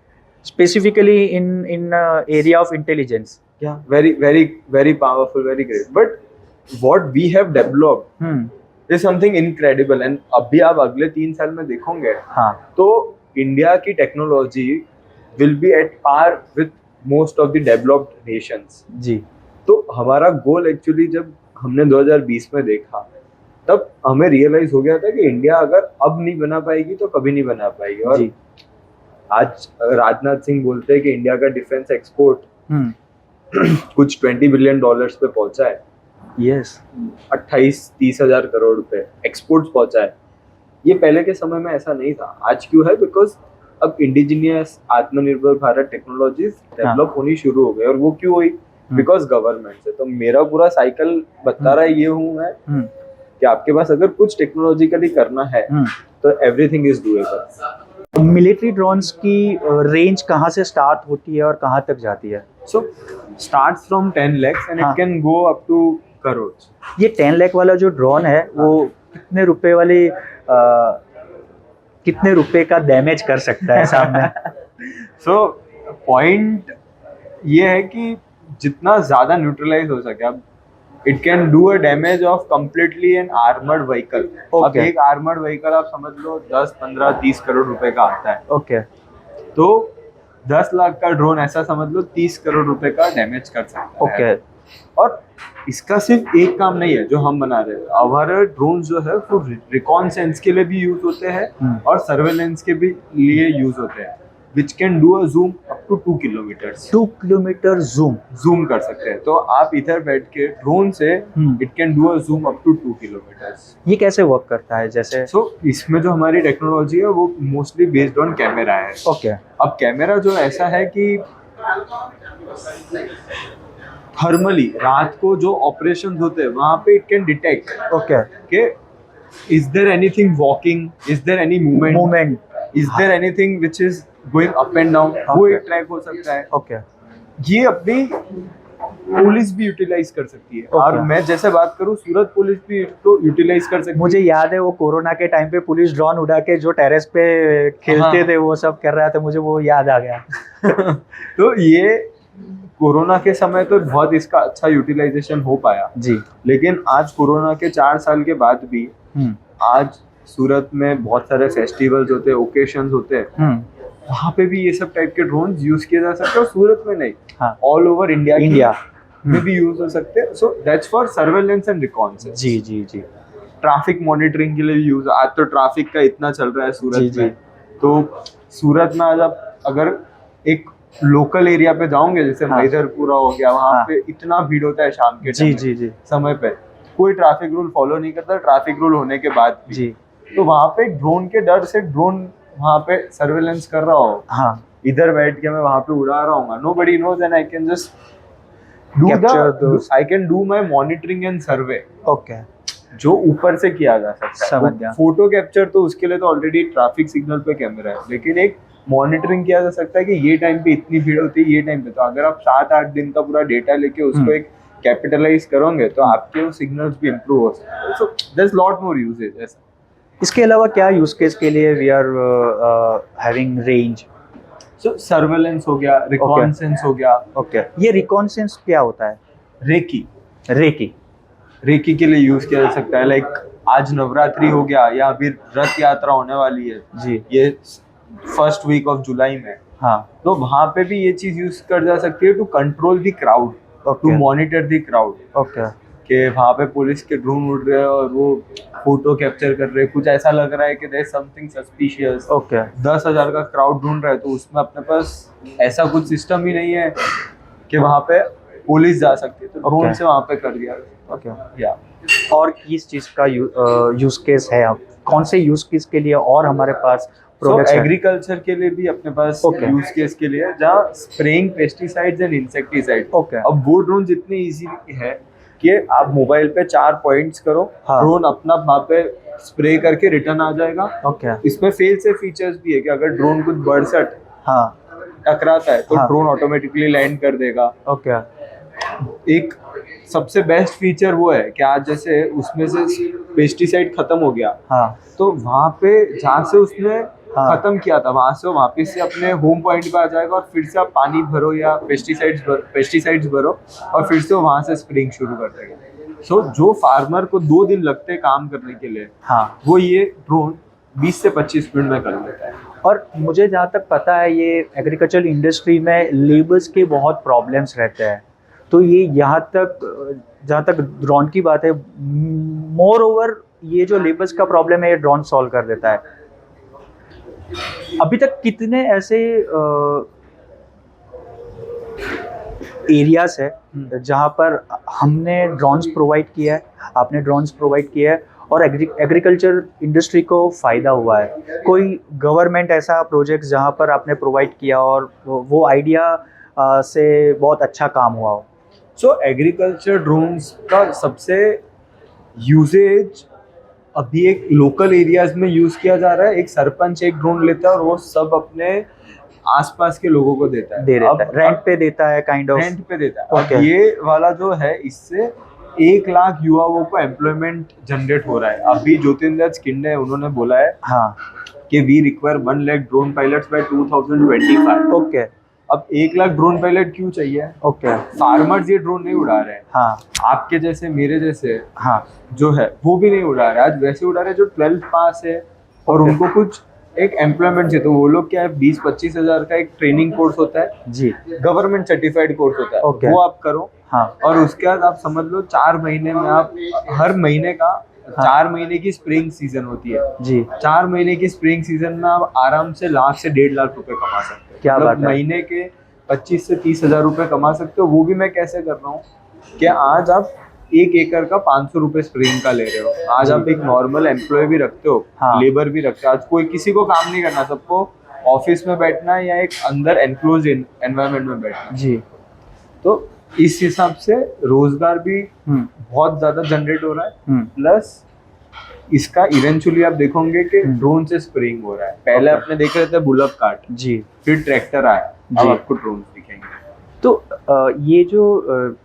[SPEAKER 1] specifically in area of intelligence.
[SPEAKER 2] Very very very powerful, very great. But what we have developed is something incredible. And अभी आप अगले 3 साल में देखोगे,
[SPEAKER 1] हाँ,
[SPEAKER 2] तो इंडिया की technology will be at par with most of the developed nations.
[SPEAKER 1] जी।
[SPEAKER 2] तो हमारा गोल एक्चुअली जब हमने 2020 में देखा, तब हमें रियलाइज हो गया था कि इंडिया अगर अब नहीं बना पाएगी तो कभी नहीं बना पाएगी। और
[SPEAKER 1] जी।
[SPEAKER 2] आज राजनाथ सिंह बोलते हैं कि इंडिया का डिफेंस एक्सपोर्ट कुछ $20 बिलियन पे पहुंचा है।
[SPEAKER 1] यस।
[SPEAKER 2] 28-30 हजार करोड़ रुपए एक्सपोर्ट्स पहुंचा है। ये पहले के समय में ऐसा नहीं था। आज क्यों है? बिकॉज अब इंडिजिनियस आत्मनिर्भर भारत टेक्नोलॉजीज डेवलप होनी शुरू हो गई। और वो क्यों हुई? बिकॉज गवर्नमेंट से। तो मेरा पूरा साइकिल बता रहा ये हूँ मैं कि आपके पास अगर कुछ टेक्नोलॉजिकली करना है तो everything is doable.
[SPEAKER 1] Military drones की रेंज कहाँ से स्टार्ट होती है और कहाँ तक जाती है?
[SPEAKER 2] So starts from 10 lakhs and it can go up to crore.
[SPEAKER 1] ये 10 लाख वाला जो ड्रोन है वो कितने रुपए वाली कितने रुपए का डैमेज कर सकता है सामने?
[SPEAKER 2] सो पॉइंट ये है कि जितना ज्यादा न्यूट्रलाइज हो सके। अब it can do a damage of completely N armoured vehicle. अब एक आर्मर्ड व्हीकल आप समझ लो 10, 15, 30 करोड़ रुपए का आता है।
[SPEAKER 1] ओके।
[SPEAKER 2] तो 10 लाख का ड्रोन ऐसा समझ लो 30 करोड़ रुपए का डैमेज कर सकता है।
[SPEAKER 1] ओके।
[SPEAKER 2] और इसका सिर्फ एक काम नहीं है जो हम बना रहे हैं। हमारे ड्रोन जो है वो रिकॉन्सेंस के लिए भी यूज होते हैं और सर्वेलेंस के भी लिए यूज होते हैं, which can do a zoom up to 2 kilometre.
[SPEAKER 1] 2 kilometre zoom
[SPEAKER 2] कर सकते हैं। तो आप इधर बैठ के ड्रोन से it can do a zoom up to 2 kilometre.
[SPEAKER 1] ये कैसे वर्क करता है? जैसे
[SPEAKER 2] इसमें जो हमारी टेक्नोलॉजी है वो मोस्टली बेस्ड ऑन कैमरा है।
[SPEAKER 1] ओके।
[SPEAKER 2] अब कैमरा जो ऐसा है कि थर्मली रात को जो ऑपरेशंस होते हैं वहां पे इट कैन डिटेक्ट
[SPEAKER 1] ओके
[SPEAKER 2] के is there anything walking, is there any movement, is there anything which is going up and down, वो एक ट्रैक हो सकता है।
[SPEAKER 1] ओके।
[SPEAKER 2] ये अपनी पुलिस भी यूटिलाइज कर सकती है। और मैं जैसे बात करूं सूरत पुलिस भी तो यूटिलाइज कर सकती है।
[SPEAKER 1] मुझे याद है वो कोरोना के टाइम पे पुलिस ड्रोन उड़ा के जो टेरेस पे खेलते थे वो सब कर रहा था, मुझे वो याद आ गया।
[SPEAKER 2] तो ये कोरोना के समय तो बहुत इसका अच्छा यूटिलाइजेशन हो पाया
[SPEAKER 1] जी।
[SPEAKER 2] लेकिन आज कोरोना के 4 साल के बाद भी आज सूरत में बहुत सारे फेस्टिवल्स होते हैं, ओकेशंस होते हैं, वहाँ पे भी ये सब टाइप के ड्रोन यूज किए जा सकते हैं। और सूरत में नहीं, ऑल ओवर इंडिया में भी यूज हो सकते हैं। So that's for surveillance and reconnaissance.
[SPEAKER 1] जी जी जी।
[SPEAKER 2] ट्रैफिक मॉनिटरिंग के लिए भी यूज। आज तो ट्रैफिक का इतना चल रहा है सूरत में। तो सूरत में आज आप अगर एक लोकल एरिया पे जाओगे जैसे मैदरपुरा हो गया, वहाँ पे इतना भीड़ होता है शाम के समय पे, कोई ट्रैफिक रूल फॉलो नहीं करता ट्रैफिक रूल होने के बाद भी। तो वहाँ पे ड्रोन के डर से ड्रोन वहाँ पे सर्वेलेंस कर रहा हो, इधर बैठ के मैं वहाँ पे उड़ा रहा हूँ, nobody knows and I can just do my monitoring and survey।
[SPEAKER 1] Okay.
[SPEAKER 2] जो ऊपर से किया जा सकता है। फोटो कैप्चर तो उसके लिए तो ऑलरेडी ट्रैफिक सिग्नल पे कैमरा है, लेकिन एक मॉनिटरिंग किया जा सकता है कि ये टाइम पे इतनी भीड़ होती है, ये टाइम पे। तो अगर आप 7-8 दिन का पूरा डेटा लेके उसको एक कैपिटलाइज करोगे तो आपके वो सिग्नल्स भी इम्प्रूव हो सकते हैं। So there is lot more usages ऐसा।
[SPEAKER 1] इसके अलावा क्या यूज केस के लिए we are having range?
[SPEAKER 2] So surveillance हो गया, रिकॉन्सेंस हो गया।
[SPEAKER 1] ओके। ये रिकॉन्सेंस क्या होता है?
[SPEAKER 2] रेकी के लिए यूज किया जा सकता है। लाइक आज नवरात्रि हो गया या अभी रथ यात्रा होने वाली है
[SPEAKER 1] जी,
[SPEAKER 2] ये फर्स्ट वीक ऑफ जुलाई में। तो वहां पे भी ये चीज यूज कर जा सकती है to control the crowd, to monitor the crowd.
[SPEAKER 1] Okay.
[SPEAKER 2] कि वहाँ पे पुलिस के ड्रोन उड़ रहे हैं और वो फोटो कैप्चर कर रहे हैं, कुछ ऐसा लग रहा है कि there is something suspicious.
[SPEAKER 1] Okay.
[SPEAKER 2] 10,000 का क्राउड ढूंढ रहा है तो उसमें अपने पास ऐसा कुछ सिस्टम ही नहीं है कि वहाँ पे पुलिस जा सकती है, तो ड्रोन से वहाँ पे कर दिया।
[SPEAKER 1] ओके। या और किस चीज का यूज केस है? कौन से यूज केस के लिए और हमारे पास
[SPEAKER 2] एग्रीकल्चर के लिए भी अपने पास यूज केस के लिए, जहाँ स्प्रेइंग पेस्टिसाइड्स एंड इंसेक्टिसाइड। अब वो ड्रोन जितने इजी है कि आप मोबाइल पे 4 पॉइंट्स करो, ड्रोन अपना वहाँ पे स्प्रे करके रिटर्न आ जाएगा। इसमें फेल से फीचर्स भी है कि अगर ड्रोन कुछ बर्ड से टकराता है तो ड्रोन ऑटोमेटिकली लैंड कर देगा। एक सबसे बेस्ट फीचर वो है कि आज जैसे उसमें से पेस्टिसाइड खत्म हो गया, तो वहाँ पे जहाँ से उसने खत्म किया था वहां से वापस से अपने होम पॉइंट पे आ जाएगा और फिर से आप पानी भरो या पेस्टिसाइड्स भरो और फिर से वहां से स्प्रेइंग शुरू कर देगा। सो जो फार्मर को 2 दिन लगते हैं काम करने के लिए, वो ये ड्रोन 20 से 25 मिनट में कर लेता है।
[SPEAKER 1] और मुझे जहाँ तक पता है ये एग्रीकल्चर इंडस्ट्री में लेबर्स के बहुत प्रॉब्लम्स रहते हैं, तो ये यहाँ तक जहाँ तक ड्रोन की बात है, मोर ओवर ये जो लेबर्स का प्रॉब्लम है ये ड्रोन सॉल्व कर देता है। अभी तक कितने ऐसे एरियाज है जहाँ पर हमने ड्रोन्स प्रोवाइड किया है, आपने ड्रोन्स प्रोवाइड किया है और एग्रीकल्चर इंडस्ट्री को फ़ायदा हुआ है? कोई गवर्नमेंट ऐसा प्रोजेक्ट जहाँ पर आपने प्रोवाइड किया और वो आइडिया से बहुत अच्छा काम हुआ हो?
[SPEAKER 2] सो एग्रीकल्चर ड्रोन्स का सबसे यूजेज अभी एक लोकल एरियाज में यूज किया जा रहा है। एक सरपंच एक ड्रोन लेता है और वो सब अपने आसपास के लोगों को देता है,
[SPEAKER 1] दे देता है, रेंट पे देता है, काइंड ऑफ।
[SPEAKER 2] रेंट पे देता है।
[SPEAKER 1] Okay.
[SPEAKER 2] अब ये वाला जो है, इससे 1 लाख युवाओं को एम्प्लॉयमेंट जनरेट हो रहा है। अभी ज्योतिर्मय स्किंडे उन्होंने बोला है
[SPEAKER 1] हाँ,
[SPEAKER 2] कि we require 1 lakh drone pilots by 2025।
[SPEAKER 1] Okay
[SPEAKER 2] अब 1 लाख ड्रोन पायलट क्यों चाहिए?
[SPEAKER 1] ओके,
[SPEAKER 2] फार्मर्स ये ड्रोन नहीं उड़ा रहे हैं,
[SPEAKER 1] हाँ
[SPEAKER 2] आपके जैसे मेरे जैसे
[SPEAKER 1] हाँ
[SPEAKER 2] जो है वो भी नहीं उड़ा रहे। आज वैसे उड़ा रहे जो 12th पास है और
[SPEAKER 1] Okay.
[SPEAKER 2] उनको कुछ एक एम्प्लॉयमेंट चाहिए, तो वो लोग क्या है 20-25 हजार का एक ट्रेनिंग कोर्स होता है,
[SPEAKER 1] जी,
[SPEAKER 2] गवर्नमेंट सर्टिफाइड कोर्स होता है।
[SPEAKER 1] Okay.
[SPEAKER 2] वो आप करो
[SPEAKER 1] हाँ
[SPEAKER 2] और उसके बाद आप समझ लो 4 महीने में आप हर महीने का 4 महीने की स्प्रिंग सीजन होती है।
[SPEAKER 1] जी,
[SPEAKER 2] 4 महीने की स्प्रिंग सीजन में आप आराम से लाख से 1.5 लाख रुपए कमा सकते हो।
[SPEAKER 1] क्या
[SPEAKER 2] मतलब
[SPEAKER 1] बात है।
[SPEAKER 2] महीने के 25 से 30 हजार रुपए कमा सकते हो। वो भी मैं कैसे कर रहा हूँ कि आज आप 1 एकड़ का 500 रुपए स्प्रिंग का ले रहे हो। आज
[SPEAKER 1] जी।
[SPEAKER 2] आप एक नॉर्मल एम्प्लॉय भी रखते हो,
[SPEAKER 1] हाँ।
[SPEAKER 2] लेबर भी रखते हो। आज कोई किसी को काम नहीं करना, सबको ऑफिस में बैठना है या एक अंदर एनक्लोज एनवायरनमेंट में बैठना।
[SPEAKER 1] जी,
[SPEAKER 2] तो इस हिसाब से रोजगार भी
[SPEAKER 1] हम्म
[SPEAKER 2] बहुत ज्यादा जनरेट हो रहा है।
[SPEAKER 1] हम्म,
[SPEAKER 2] प्लस इसका इवेंचुअली आप देखोगे कि
[SPEAKER 1] हम्म।
[SPEAKER 2] ड्रोन से स्प्रेइंग हो रहा है। पहले
[SPEAKER 1] Okay.
[SPEAKER 2] आपने देख रहे थे बुलक कार्ट,
[SPEAKER 1] जी।
[SPEAKER 2] फिर ट्रैक्टर आया, अब
[SPEAKER 1] जी।
[SPEAKER 2] आपको ड्रोन दिखेंगे।
[SPEAKER 1] तो ये जो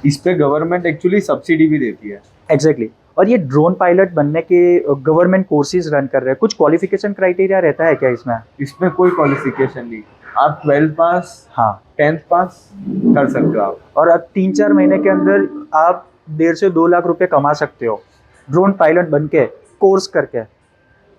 [SPEAKER 2] इस पे गवर्नमेंट एक्चुअली सब्सिडी भी देती है।
[SPEAKER 1] एग्जैक्टली और ये ड्रोन पायलट बनने के गवर्नमेंट कोर्सेज रन कर रहे हैं, कुछ क्वालिफिकेशन क्राइटेरिया रहता है क्या इसमें?
[SPEAKER 2] इसमें कोई क्वालिफिकेशन नहीं, आप 12th पास
[SPEAKER 1] हाँ,
[SPEAKER 2] 10th पास कर सकते हो आप।
[SPEAKER 1] और अब 3-4 महीने के अंदर आप 1.5 से 2 लाख रुपए कमा सकते हो ड्रोन पायलट बन के, कोर्स करके,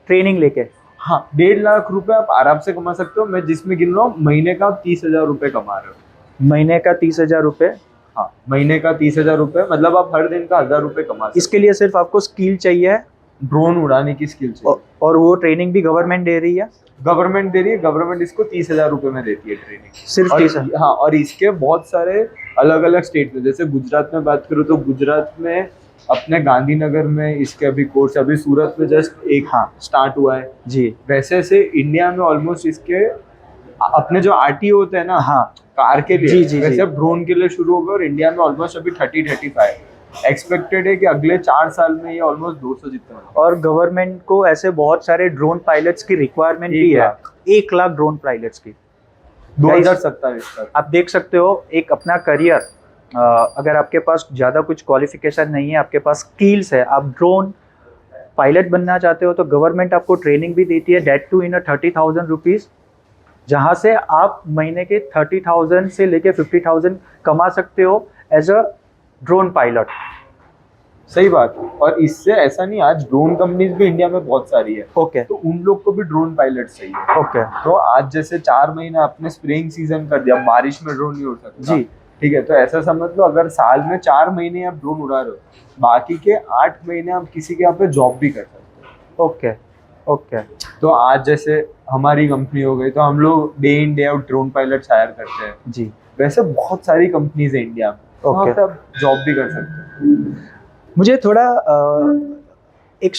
[SPEAKER 1] ट्रेनिंग लेके।
[SPEAKER 2] हाँ, 1.5 लाख रुपए आप आराम से कमा सकते हो। मैं जिसमें गिन रहा हूँ महीने का 30,000 रुपए कमा रहे हो।
[SPEAKER 1] महीने का 30,000 रुपए।
[SPEAKER 2] हाँ, महीने का 30,000 रुपए, मतलब आप हर दिन का 1,000 रुपए कमा सकते
[SPEAKER 1] इसके लिए सिर्फ आपको स्किल चाहिए
[SPEAKER 2] हो। ड्रोन उड़ाने की स्किल चाहिए
[SPEAKER 1] और वो ट्रेनिंग भी गवर्नमेंट दे रही है?
[SPEAKER 2] गवर्नमेंट दे रही है। गवर्नमेंट इसको 30,000 रुपए में देती है ट्रेनिंग,
[SPEAKER 1] सिर्फ
[SPEAKER 2] और
[SPEAKER 1] 30,000?
[SPEAKER 2] हाँ, और इसके बहुत सारे अलग अलग स्टेट में, जैसे गुजरात में बात करूँ तो गुजरात में अपने गांधीनगर में इसके अभी कोर्स, अभी सूरत में जस्ट एक
[SPEAKER 1] हाँ।
[SPEAKER 2] स्टार्ट हुआ है।
[SPEAKER 1] जी,
[SPEAKER 2] वैसे से इंडिया में ऑलमोस्ट इसके अपने जो आरटीओ होते हैं ना,
[SPEAKER 1] हाँ
[SPEAKER 2] कार के लिए,
[SPEAKER 1] जी, जी,
[SPEAKER 2] वैसे
[SPEAKER 1] जी।
[SPEAKER 2] अब ड्रोन के लिए शुरू हो गए। और इंडिया में ऑलमोस्ट अभी 30-35 एक्सपेक्टेड है कि अगले 4 साल में ये ऑलमोस्ट 200 जितने होंगे।
[SPEAKER 1] और गवर्नमेंट को ऐसे बहुत सारे ड्रोन पायलट्स की रिक्वायरमेंट भी है, 1 लाख ड्रोन पायलट्स की
[SPEAKER 2] 2027 तक।
[SPEAKER 1] आप देख सकते हो एक अपना करियर, अगर आपके पास ज़्यादा कुछ क्वालिफिकेशन नहीं है, आपके पास स्किल्स है, आप ड्रोन पायलट बनना चाहते हो तो गवर्नमेंट आपको ट्रेनिंग भी देती है, डेट टू इन 30,000 रुपीज़, जहाँ से आप महीने के 30,000 से लेके 50,000 कमा सकते हो एज अ ड्रोन पायलट।
[SPEAKER 2] सही बात है। और इससे ऐसा नहीं, आज ड्रोन कंपनीज भी इंडिया में बहुत सारी है,
[SPEAKER 1] ओके
[SPEAKER 2] तो उन लोग को भी ड्रोन पायलट चाहिए।
[SPEAKER 1] ओके
[SPEAKER 2] तो आज जैसे 4 महीने आपने स्प्रेइंग सीजन कर दिया, बारिश में ड्रोन नहीं उड़ सकता,
[SPEAKER 1] जी,
[SPEAKER 2] ठीक है, तो ऐसा समझ लो अगर साल में 4 महीने आप ड्रोन उड़ा रहे हो, बाकी के 8 महीने आप किसी के यहाँ पे जॉब भी कर सकते हो।
[SPEAKER 1] ओके ओके,
[SPEAKER 2] तो आज जैसे हमारी कंपनी हो गई, तो हम लोग day in day out drone pilot hire करते हैं।
[SPEAKER 1] जी,
[SPEAKER 2] वैसे बहुत सारी कंपनीज है इंडिया में, वहाँ
[SPEAKER 1] Okay.
[SPEAKER 2] पे आप जॉब भी कर सकते हो।
[SPEAKER 1] मुझे थोड़ा एक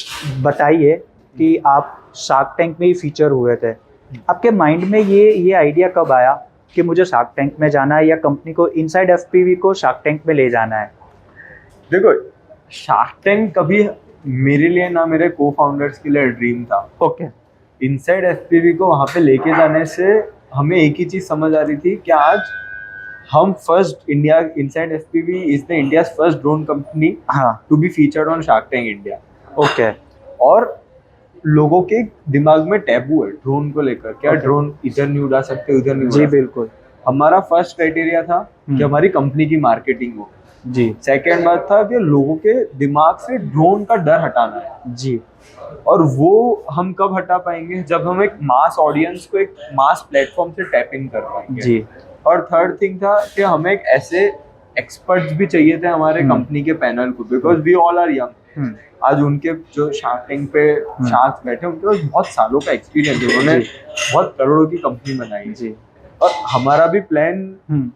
[SPEAKER 1] बताइए कि आप शार्क टैंक में ही फीचर हुए थे, आपके माइंड में ये आइडिया कब आया कि मुझे शार्क टैंक में जाना है या कंपनी को इनसाइड एफपीवी को शार्क टैंक में ले जाना है?
[SPEAKER 2] देखो, शार्क टैंक कभी मेरे लिए ना मेरे को फाउंडर्स के लिए ड्रीम था।
[SPEAKER 1] ओके,
[SPEAKER 2] इनसाइड एफपीवी को वहाँ पे लेके जाने से हमें एक ही चीज समझ आ रही थी कि आज हम first India, inside FPV is the India's first drone company
[SPEAKER 1] हाँ
[SPEAKER 2] to be featured on Shark Tank India.
[SPEAKER 1] Okay,
[SPEAKER 2] और लोगों के दिमाग में टैबू है ड्रोन को लेकर, क्या
[SPEAKER 1] Okay.
[SPEAKER 2] ड्रोन इधर नहीं उड़ा सकते, उधर नहीं
[SPEAKER 1] जी
[SPEAKER 2] उड़ा सकते।
[SPEAKER 1] बिल्कुल,
[SPEAKER 2] हमारा फर्स्ट क्राइटेरिया था कि हमारी कंपनी की मार्केटिंग हो।
[SPEAKER 1] जी
[SPEAKER 2] सेकेंड बात था कि लोगों के दिमाग से ड्रोन का डर हटाना है।
[SPEAKER 1] जी,
[SPEAKER 2] और वो हम कब हटा पाएंगे, जब हम एक मास ऑडियंस को एक मास प्लेटफॉर्म से टैप इन कर पाएंगे।
[SPEAKER 1] जी,
[SPEAKER 2] और थर्ड थिंग था कि हमें एक ऐसे एक्सपर्ट्स भी चाहिए थे हमारे कंपनी के पैनल को, because we all are young. आज उनके जो शार्क टैंक पे शार्क्स बैठे, उनके पास बहुत सालों का एक्सपीरियंस है, उन्होंने बहुत करोड़ों की कंपनी बनाई
[SPEAKER 1] जी,
[SPEAKER 2] और हमारा भी प्लान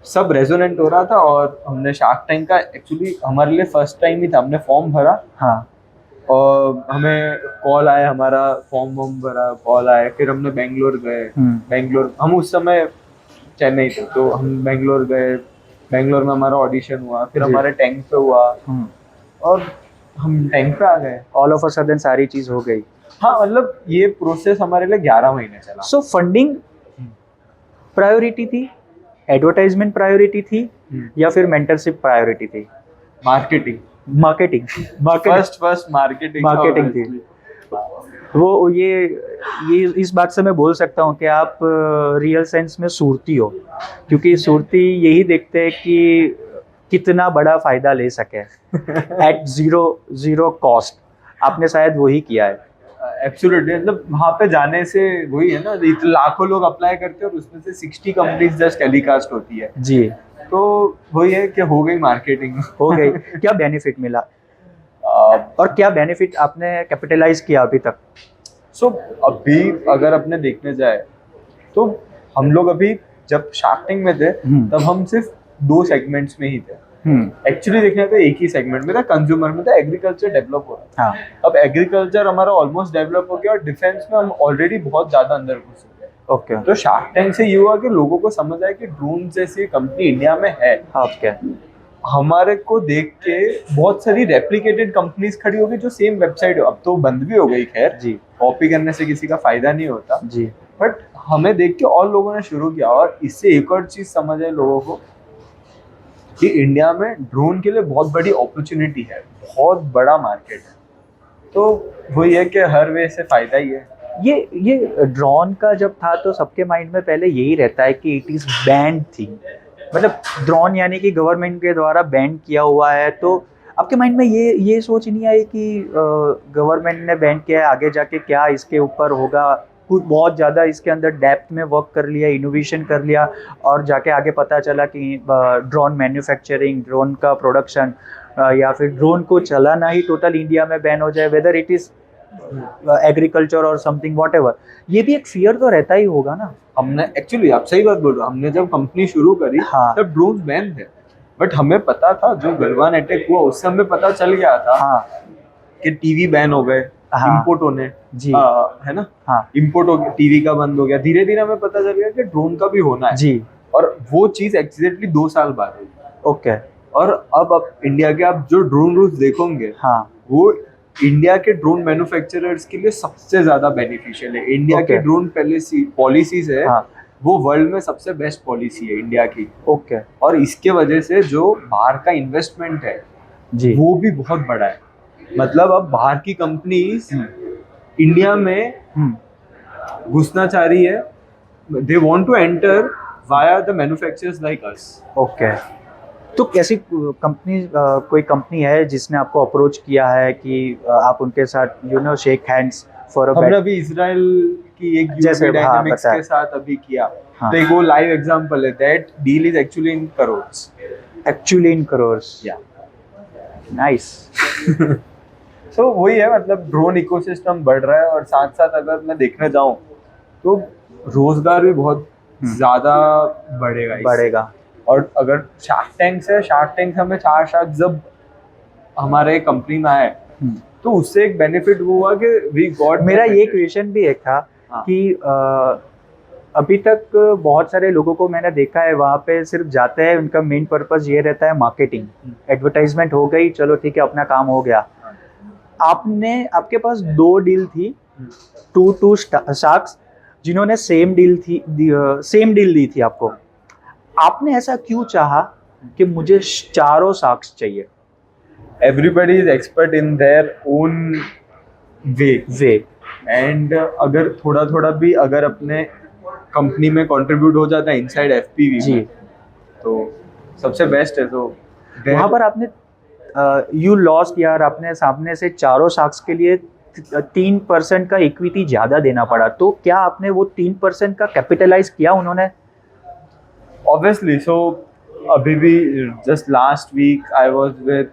[SPEAKER 2] सब रेजोनेंट हो रहा था और हमने शार्क टैंक का एक्चुअली हमारे लिए फर्स्ट टाइम ही था। हमने फॉर्म भरा
[SPEAKER 1] हाँ
[SPEAKER 2] और हमें कॉल आया, हमारा फॉर्म वॉर्म भरा, कॉल आया, फिर हमने बेंगलोर गए। बेंगलोर हम उस समय चेन्नई थे, तो हम बेंगलोर गए। बेंगलोर में हमारा ऑडिशन हुआ, फिर
[SPEAKER 1] जी।
[SPEAKER 2] हमारे टैंक पे हुआ और हम टैंक पे आ गए।
[SPEAKER 1] ऑल ऑफ अ सडन सारी चीज हो गई।
[SPEAKER 2] हाँ, मतलब ये प्रोसेस हमारे लिए 11 महीने चला।
[SPEAKER 1] सो फंडिंग प्रायोरिटी थी, एडवर्टाइजमेंट प्रायोरिटी थी, या फिर मेंटरशिप प्रायोरिटी थी?
[SPEAKER 2] Marketing
[SPEAKER 1] marketing
[SPEAKER 2] first marketing
[SPEAKER 1] marketing थी। वो ये इस बात से मैं बोल सकता हूँ कि आप रियल सेंस में सूरती हो, क्योंकि सूरती यही देखते हैं कि कितना बड़ा फायदा ले सके एट जीरो कॉस्ट। आपने शायद वही किया है।
[SPEAKER 2] एब्सोल्युटली, मतलब वहाँ पे जाने से वही है ना, लाखों लोग अप्लाई करते हैं और उसमें से 60 कंपनीज जस्ट टेलीकास्ट होती है।
[SPEAKER 1] जी।
[SPEAKER 2] तो वही है कि हो गई मार्केटिंग।
[SPEAKER 1] हो गई। क्या बेनिफिट मिला और क्या बेनिफिट आपने कैपिटलाइज किया अभी तक?
[SPEAKER 2] सो अभी अगर अपने देखने जाए तो हम लोग अभी जब शार्क टैंक में थे तब हम सिर्फ 2 सेगमेंट्स में ही थे। एक्चुअली देखने तो एक ही सेगमेंट में था, कंज्यूमर में था, एग्रीकल्चर डेवलप हो रहा था। अब एग्रीकल्चर हमारा ऑलमोस्ट डेवलप हो गया और डिफेंस में हम ऑलरेडी बहुत ज्यादा अंदर घुस गए।
[SPEAKER 1] ओके।
[SPEAKER 2] तो शार्क टैंक से ये हुआ कि लोगों को समझ आया कि ड्रोन जैसी कंपनी इंडिया में है।
[SPEAKER 1] ओके।
[SPEAKER 2] हमारे को देख के बहुत सारी रेप्लिकेटेड कंपनीज खड़ी हो गई जो सेम वेबसाइट, अब तो बंद भी हो गई, खैर
[SPEAKER 1] जी।
[SPEAKER 2] कॉपी करने से किसी का फायदा नहीं होता
[SPEAKER 1] जी।
[SPEAKER 2] बट हमें देख के और लोगों ने शुरू किया। और इससे एक और चीज समझ आई लोगों को कि इंडिया में ड्रोन के लिए बहुत बड़ी अपॉर्चुनिटी है, बहुत बड़ा मार्केट है। तो वही है कि हर वे से फायदा ही है।
[SPEAKER 1] ये ड्रोन का जब था तो सबके माइंड में पहले यही रहता है कि इट इज बैंड थिंग, मतलब ड्रोन यानी कि गवर्नमेंट के द्वारा बैन किया हुआ है। तो आपके माइंड में ये सोच नहीं आई कि गवर्नमेंट ने बैन किया है, आगे जाके क्या इसके ऊपर होगा? कुछ बहुत ज़्यादा इसके अंदर डेप्थ में वर्क कर लिया, इनोवेशन कर लिया, और जाके आगे पता चला कि ड्रोन मैन्युफैक्चरिंग, ड्रोन का प्रोडक्शन या फिर ड्रोन को चलाना ही टोटल इंडिया में बैन हो जाए, वेदर इट इज़ एग्रीकल्चर और समथिंग वॉट एवर। ये भी एक फियर तो रहता ही होगा ना।
[SPEAKER 2] हमने एक्चुअली, आप सही बात बोल रहे हो, हमने जब कंपनी शुरू करी
[SPEAKER 1] हाँ।
[SPEAKER 2] तब ड्रोन बैन थे, बट हमें पता था जो गलवान अटैक हुआ उससे हमें पता चल गया था।
[SPEAKER 1] हाँ।
[SPEAKER 2] कि टीवी बैन हो गए,
[SPEAKER 1] हाँ।
[SPEAKER 2] इंपोर्ट होने,
[SPEAKER 1] जी।
[SPEAKER 2] है ना।
[SPEAKER 1] हाँ।
[SPEAKER 2] इंपोर्ट हो गया, टीवी का बंद हो गया, धीरे धीरे हमें पता चल गया कि ड्रोन का भी होना है।
[SPEAKER 1] जी।
[SPEAKER 2] और वो चीज एग्जैक्टली 2 साल बाद हुई।
[SPEAKER 1] ओके।
[SPEAKER 2] और अब इंडिया के आप जो ड्रोन रूल्स देखोगे,
[SPEAKER 1] हाँ।
[SPEAKER 2] वो इंडिया के ड्रोन मैन्युफैक्चरर्स के लिए सबसे ज्यादा बेनिफिशियल है। इंडिया की ड्रोन पॉलिसीज है,
[SPEAKER 1] हाँ।
[SPEAKER 2] वो वर्ल्ड में सबसे बेस्ट पॉलिसी है इंडिया की।
[SPEAKER 1] ओके।
[SPEAKER 2] और इसके वजह से जो बाहर का इन्वेस्टमेंट है
[SPEAKER 1] जी।
[SPEAKER 2] वो भी बहुत बड़ा है। मतलब अब बाहर की कंपनीज इंडिया में घुसना चाह रही है, they want to enter via the manufacturers like us.
[SPEAKER 1] Okay. तो कैसी कंपनी, कोई कंपनी है जिसने आपको अप्रोच किया है कि आप उनके साथ शेक हैंड्स फॉर अ
[SPEAKER 2] हमने अभी इजराइल की एक
[SPEAKER 1] जैसे,
[SPEAKER 2] यूवी
[SPEAKER 1] हाँ,
[SPEAKER 2] डायनेमिक्स
[SPEAKER 1] पता है।
[SPEAKER 2] के साथ अभी किया।
[SPEAKER 1] हाँ।
[SPEAKER 2] तो एक वो लाइव एग्जांपल है, that deal is actually in crores.
[SPEAKER 1] Actually in crores.
[SPEAKER 2] या
[SPEAKER 1] नाइस।
[SPEAKER 2] सो वही है, मतलब ड्रोन इकोसिस्टम बढ़ रहा है और साथ साथ अगर मैं देखने जाऊं तो रोजगार भी बहुत ज्यादा बढ़ेगा इससे।
[SPEAKER 1] बढ़ेगा।
[SPEAKER 2] और अगर शार्क टैंक हमें 4 शार्क जब हमारे कंपनी में आए तो उससे एक बेनिफिट वो हुआ कि वी गॉट।
[SPEAKER 1] मेरा ये क्वेश्चन भी एक था कि अभी तक बहुत सारे लोगों को मैंने देखा है वहाँ पे सिर्फ जाते हैं, उनका मेन पर्पस ये रहता है मार्केटिंग, एडवर्टाइजमेंट हो गई, चलो ठीक है अपना काम हो गया। आपके पास 2 डील थी, टू शार्क्स जिन्होंने सेम डील दी थी आपको। आपने ऐसा क्यों चाहा कि मुझे 4 शार्क्स चाहिए?
[SPEAKER 2] Everybody is expert in their own way and अगर थोड़ा थोड़ा भी अगर अपने कंपनी में कंट्रीब्यूट हो जाता है इनसाइड एफपीवी
[SPEAKER 1] जी,
[SPEAKER 2] तो सबसे बेस्ट है। तो
[SPEAKER 1] वहाँ पर आपने यू लॉस्ट यार, अपने सामने से 4 शार्क्स के लिए 3% का इक्विटी ज्यादा देना पड़ा। तो क्या आपने वो 3% का कैपिटलाइज किया उन्होंने?
[SPEAKER 2] ऑब्वियसली। सो अभी भी just last week I was with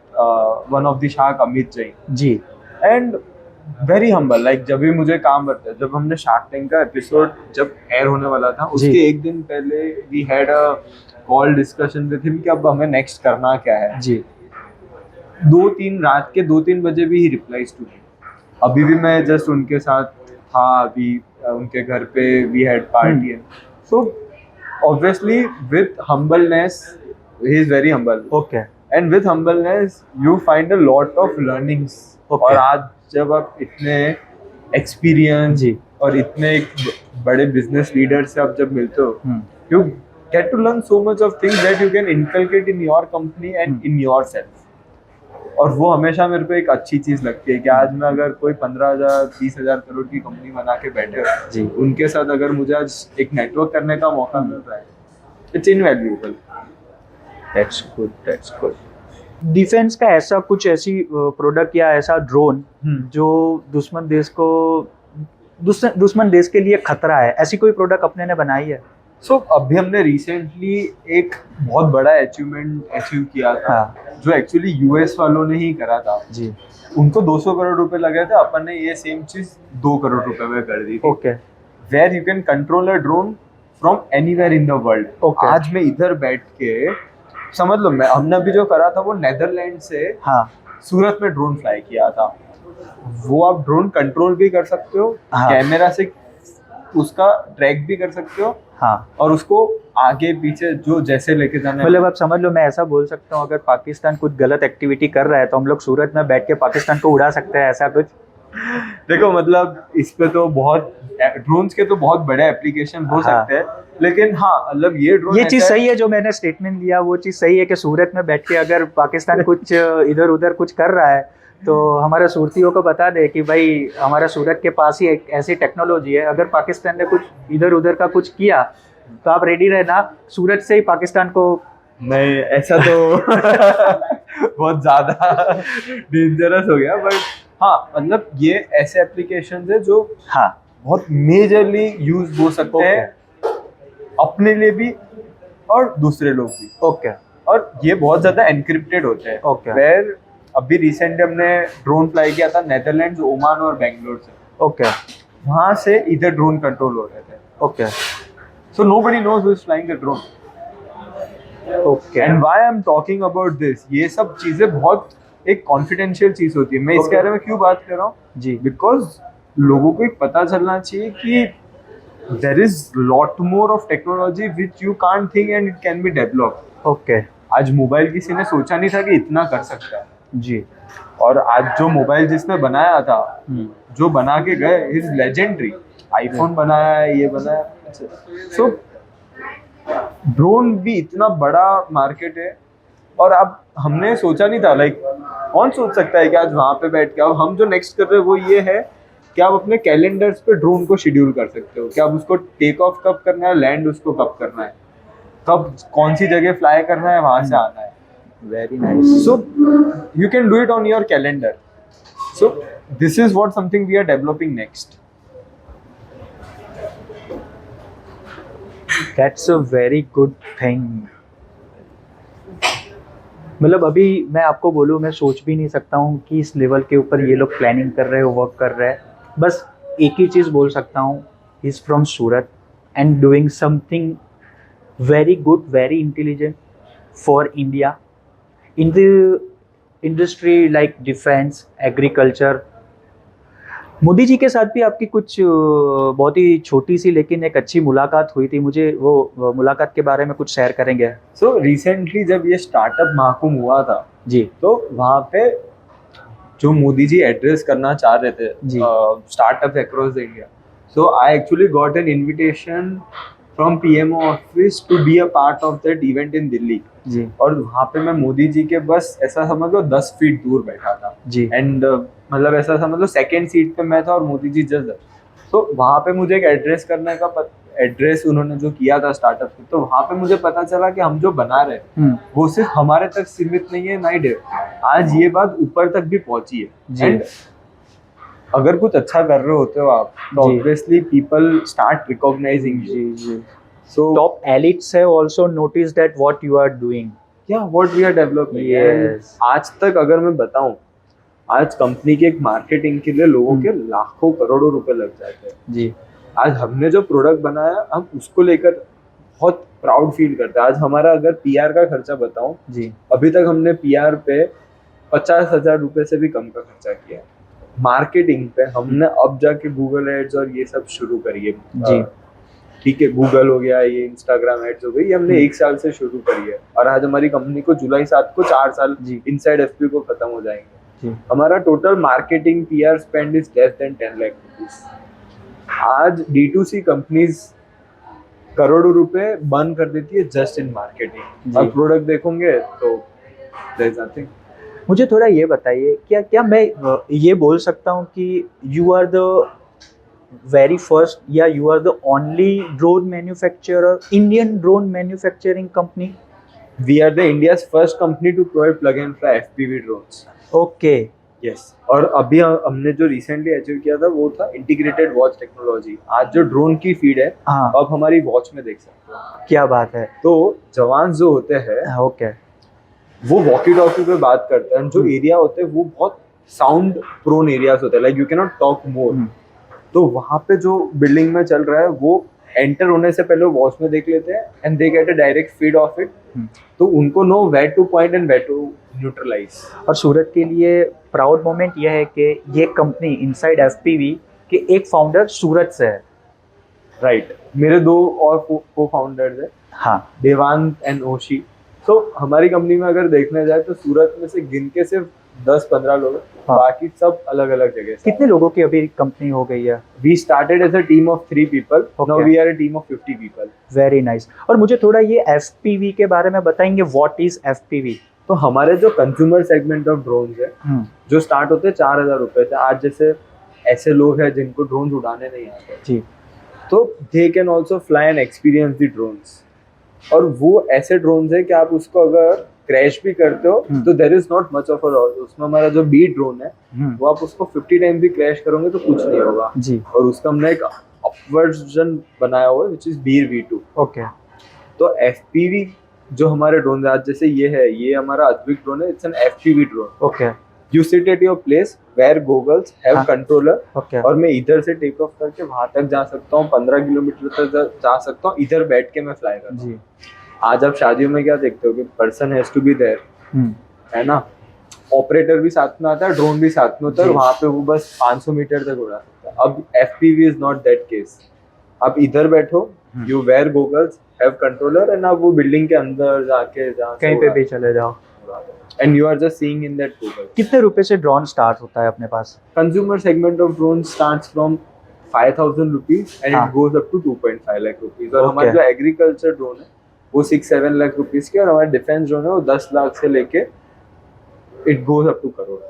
[SPEAKER 2] one of the shark, Amit Jain
[SPEAKER 1] ji.
[SPEAKER 2] And very humble. Like जब भी मुझे काम करता है, जब हमने शार्क टैंक का एपिसोड जब एयर होने वाला था उसके एक दिन पहले we had a call discussion पे थे कि अब हमें नेक्स्ट करना क्या है।
[SPEAKER 1] जी।
[SPEAKER 2] 2-3 रात के 2-3 बजे भी ही रिप्लाईज टू मी। अभी भी मैं जस्ट उनके साथ था, अभी उनके घर पे we had party and so obviously with humbleness, he is very humble,
[SPEAKER 1] okay.
[SPEAKER 2] And with humbleness you find a lot of learnings.
[SPEAKER 1] Okay.
[SPEAKER 2] और आज जब आप इतने एक्सपीरियंस
[SPEAKER 1] जी।
[SPEAKER 2] और इतने एक बड़े बिजनेस लीडर से आप जब मिलते हो, you get to learn so much of things that you can inculcate in your company and in yourself. और वो हमेशा मेरे को एक अच्छी चीज लगती है कि आज मैं अगर कोई 15,000 20,000 करोड़ की कंपनी बना के बैठे
[SPEAKER 1] जी।
[SPEAKER 2] हो, उनके साथ अगर मुझे आज एक नेटवर्क करने का मौका मिल रहा है, it's invaluable.
[SPEAKER 1] That's good, that's good. Defence का ऐसा कुछ ऐसी प्रोडक्ट या ऐसा ड्रोन जो दुश्मन देश के लिए खतरा है, ऐसी कोई प्रोडक्ट अपने ने बनाई है?
[SPEAKER 2] सो अभी हमने रिसेंटली एक बहुत बड़ा अचीवमेंट अचीव किया था।
[SPEAKER 1] हाँ।
[SPEAKER 2] जो एक्चुअली यूएस वालों ने ही करा था।
[SPEAKER 1] जी।
[SPEAKER 2] उनको 200 करोड़ रुपए लगे थे, अपन ने ये सेम चीज 2 करोड़ रुपए में कर दी थी।
[SPEAKER 1] Okay.
[SPEAKER 2] Where you can control a drone from anywhere in the world.
[SPEAKER 1] Okay.
[SPEAKER 2] आज मैं इधर बैठ के समझ लो, मैं हमने अभी जो करा था वो नेदरलैंड से
[SPEAKER 1] हाँ।
[SPEAKER 2] सूरत में ड्रोन फ्लाई किया था। वो आप ड्रोन कंट्रोल भी कर सकते हो,
[SPEAKER 1] हाँ।
[SPEAKER 2] कैमरा से उसका ट्रैक भी कर सकते हो,
[SPEAKER 1] हाँ।
[SPEAKER 2] और उसको आगे पीछे जो जैसे लेके जाना है।
[SPEAKER 1] मतलब आप समझ लो, मैं ऐसा बोल सकता हूँ, अगर पाकिस्तान कुछ गलत एक्टिविटी कर रहा है तो हम लोग सूरत में बैठ के पाकिस्तान को उड़ा सकते हैं, ऐसा कुछ?
[SPEAKER 2] देखो मतलब इस पे तो बहुत ड्रोन्स के तो बहुत बड़े एप्लीकेशन हो
[SPEAKER 1] हाँ।
[SPEAKER 2] सकते हैं, लेकिन हाँ मतलब ये ड्रोन
[SPEAKER 1] ये चीज सही है जो मैंने स्टेटमेंट लिया, वो चीज सही है कि सूरत में बैठ के अगर पाकिस्तान कुछ इधर उधर कुछ कर रहा है तो हमारे सूरतियों को बता दे कि भाई हमारा सूरत के पास ही एक ऐसी टेक्नोलॉजी है, अगर पाकिस्तान ने कुछ इधर उधर का कुछ किया तो आप रेडी रहना, सूरत से ही पाकिस्तान को।
[SPEAKER 2] नहीं ऐसा तो बहुत ज्यादा डेंजरस हो गया, बट हाँ मतलब ये ऐसे एप्लीकेशन है जो
[SPEAKER 1] हाँ
[SPEAKER 2] बहुत मेजरली यूज हो सकते हैं, अपने लिए भी और दूसरे लोग भी।
[SPEAKER 1] ओके।
[SPEAKER 2] और ये बहुत ज्यादा एनक्रिप्टेड होते हैं।
[SPEAKER 1] Okay.
[SPEAKER 2] वेयर अभी रिसेंटली हमने ड्रोन फ्लाई किया था नेदरलैंड्स, ओमान और बेंगलोर से।
[SPEAKER 1] ओके।
[SPEAKER 2] वहां से इधर ड्रोन कंट्रोल हो रहे थे।
[SPEAKER 1] Okay.
[SPEAKER 2] So nobody knows who is flying the drone.
[SPEAKER 1] Okay.
[SPEAKER 2] And why I am talking about this, ये सब चीजें बहुत एक कॉन्फिडेंशियल चीज होती है। मैं इसके बारे में क्यों बात कर रहा हूँ
[SPEAKER 1] जी,
[SPEAKER 2] बिकॉज लोगों को एक पता चलना चाहिए कि there is lot more of technology which you can't think and it can be developed.
[SPEAKER 1] Okay
[SPEAKER 2] आज मोबाइल किसी ने सोचा नहीं था कि इतना कर सकता है,
[SPEAKER 1] जी,
[SPEAKER 2] और आज जो मोबाइल जिसने बनाया था, जो बना के गए, इज लेजेंडरी। आईफोन बनाया है, ये बनाया। सो ड्रोन भी इतना बड़ा मार्केट है, और अब हमने सोचा नहीं था, लाइक कौन सोच सकता है कि आज वहां पे बैठ के अब हम जो नेक्स्ट कर रहे हैं वो ये है कि आप अपने कैलेंडर्स पे ड्रोन को शेड्यूल कर सकते हो कि आप उसको टेक ऑफ कब करना है, लैंड उसको कब करना है, कब कौन सी जगह फ्लाई करना है, वहां से आना है।
[SPEAKER 1] Very nice.
[SPEAKER 2] So you can do it on your calendar. So this is what something we are developing next.
[SPEAKER 1] That's a very good thing. मतलब अभी मैं आपको बोलूँ, मैं सोच भी नहीं सकता हूँ कि इस लेवल के ऊपर ये लोग प्लानिंग कर रहे हो, वर्क कर रहे हैं। बस एक ही चीज़ बोल सकता हूँ, is from Surat and doing something very good, very intelligent for India in the industry like defense, agriculture. Modi ji के साथ भी आपकी कुछ बहुत ही छोटी सी लेकिन एक अच्छी मुलाकात हुई थी, मुझे वो मुलाकात के बारे में कुछ शेयर करेंगे?
[SPEAKER 2] So recently जब ये स्टार्टअप महाकुंभ हुआ था
[SPEAKER 1] जी,
[SPEAKER 2] तो वहाँ पे जो मोदी जी एड्रेस करना चाह रहे थे startup across India, so I actually got an invitation from PMO office to be a part of that event in Delhi
[SPEAKER 1] ji,
[SPEAKER 2] और वहाँ पे मैं मोदी जी के बस ऐसा समझ लो 10 फीट दूर बैठा था
[SPEAKER 1] जी,
[SPEAKER 2] एंड मतलब ऐसा समझ लो सेकंड सीट पे मैं था और मोदी जी जस्ट। तो वहाँ पे मुझे एक एड्रेस करने का एड्रेस उन्होंने जो किया था स्टार्टअप पे, तो वहाँ पे मुझे पता चला कि हम जो बना रहे हैं वो सिर्फ हमारे तक सीमित नहीं है, नाइट है, आज ये बात ऊपर तक भी पहुंची है। एंड अगर कुछ अच्छा कर रहे होते हो आप तो obviously people start recognising you.
[SPEAKER 1] जी।
[SPEAKER 2] So
[SPEAKER 1] top elites have also noticed that what you are doing.
[SPEAKER 2] Yeah, what we are developing.
[SPEAKER 1] Yes.
[SPEAKER 2] आज तक अगर मैं बताऊं, आज कंपनी के एक मार्केटिंग के लिए लोगों के लाखों करोड़ों रुपए लग जाते हैं।
[SPEAKER 1] जी।
[SPEAKER 2] आज हमने जो प्रोडक्ट बनाया हम उसको लेकर बहुत प्राउड फील करते हैं। आज हमारा अगर पीआर का खर्चा बताऊं,
[SPEAKER 1] जी
[SPEAKER 2] अभी तक हमने पीआर पे 50,000 रुपए से भी कम का खर्चा किया है। मार्केटिंग पे हमने अब जाके गूगल एड्स और ये सब शुरू करी है।
[SPEAKER 1] जी।
[SPEAKER 2] ठीक है, गूगल हो गया, ये इंस्टाग्राम एड्स हो गई, ये हमने 1 साल से शुरू करी है और आज हमारी कंपनी को जुलाई 7 को 4 साल
[SPEAKER 1] जी
[SPEAKER 2] इनसाइड एफपी को खत्म हो जाएंगे।
[SPEAKER 1] जी
[SPEAKER 2] हमारा total marketing PR spend is less than 10 lakh rupees. आज D2C कंपनीज करोड़ों रुपए बर्न कर देती है जस्ट इन मार्केटिंग।
[SPEAKER 1] जी।
[SPEAKER 2] और प्रोडक्ट देखोगे तो देयर इज नथिंग।
[SPEAKER 1] मुझे थोड़ा ये बताइए, क्या क्या मैं ये बोल सकता हूँ कि you are the very first या you are the only drone manufacturer, Indian drone manufacturing company?
[SPEAKER 2] We are the India's first company to provide plug and play FPV drones.
[SPEAKER 1] Okay.
[SPEAKER 2] Yes, और अभी हमने जो रिसेंटली अचीव किया था वो था integrated watch technology. आज जो ड्रोन की फीड है
[SPEAKER 1] हाँ,
[SPEAKER 2] अब हमारी वॉच में देख सकते हो।
[SPEAKER 1] क्या बात है।
[SPEAKER 2] तो जवान जो होते हैं
[SPEAKER 1] ओके।
[SPEAKER 2] वो वॉकी टॉकी पे बात करते हैं। जो एरिया होते हैं वो बहुत साउंड प्रोन एरियाज होते हैं, like you can not talk more. तो वहाँ पे जो बिल्डिंग में चल रहा है वो एंटर होने से पहले वॉच में देख लेते हैं and they get a direct feed of it. तो उनको know where to point and where to neutralise.
[SPEAKER 1] और सूरत के लिए प्राउड मोमेंट यह है कि ये कंपनी इनसाइड एफपीवी के एक फाउंडर सूरत से है।
[SPEAKER 2] राइट, मेरे 2 और को फाउंडर्स है,
[SPEAKER 1] हाँ।
[SPEAKER 2] देवांग एंड ओशी। तो हमारी कंपनी में अगर देखने जाए तो सूरत में से गिन के सिर्फ 10-15 लोग हैं।
[SPEAKER 1] हाँ।
[SPEAKER 2] बाकी सब अलग अलग जगह से।
[SPEAKER 1] कितने लोगों की अभी कंपनी हो गई है?
[SPEAKER 2] We started as a team of 3 people, now
[SPEAKER 1] Okay.
[SPEAKER 2] We are a team of 50 people।
[SPEAKER 1] Very nice. और मुझे थोड़ा ये एफपीवी के बारे में बताएंगे, व्हाट इज एफपीवी?
[SPEAKER 2] तो हमारे जो कंज्यूमर सेगमेंट ऑफ ड्रोन्स है जो स्टार्ट होते हैं 4,000 रुपए से। आज जैसे ऐसे लोग हैं जिनको ड्रोन उड़ाने नहीं आते
[SPEAKER 1] जी।
[SPEAKER 2] तो they can also fly and experience the drones. और वो ऐसे ड्रोन्स है कि आप उसको अगर क्रैश भी करते हो तो there is not much of a loss. उसमें हमारा जो बी ड्रोन है वो आप उसको 50 टाइम भी क्रैश करोगे तो कुछ नहीं होगा
[SPEAKER 1] जी।
[SPEAKER 2] और उसका हमने एक वर्जन बनाया हुआ है which is Bir V2।
[SPEAKER 1] Okay.
[SPEAKER 2] तो एफपीवी जो हमारे ड्रोन आज जैसे ये है, ये हमारा अद्विक ड्रोन है, it's an FPV drone.
[SPEAKER 1] Okay.
[SPEAKER 2] You sit at your place wear goggles have
[SPEAKER 1] हाँ।
[SPEAKER 2] Controller
[SPEAKER 1] okay.
[SPEAKER 2] और मैं इधर से टेक ऑफ करके वहां तक जा सकता हूँ, 15 किलोमीटर तक जा सकता हूँ, इधर बैठ के मैं फ्लाई करता हूँ।
[SPEAKER 1] जी।
[SPEAKER 2] आज आप शादियों में क्या देखते हो कि person has to be there, है ना। ऑपरेटर भी साथ में आता है, ड्रोन भी साथ में होता है और वहां पे वो बस 500 मीटर तक उड़ा सकता है। अब FPV is not that case. आप इधर बैठो, you wear goggles, have controller and आप वो बिल्डिंग के अंदर जाके
[SPEAKER 1] कहीं पे भी चले जाओ
[SPEAKER 2] and you are just seeing in that goggle.
[SPEAKER 1] कितने रुपए से ड्रोन स्टार्ट होता है अपने पास?
[SPEAKER 2] Consumer segment of drone starts from 5,000 rupees and
[SPEAKER 1] हाँ।
[SPEAKER 2] It goes up to 2.5 lakh rupees. और
[SPEAKER 1] Okay.
[SPEAKER 2] हमारा जो एग्रीकल्चर ड्रोन है वो 6-7 लाख रुपीज की और हमारा डिफेंस ड्रोन है वो 10 लाख से लेके it goes up to crore.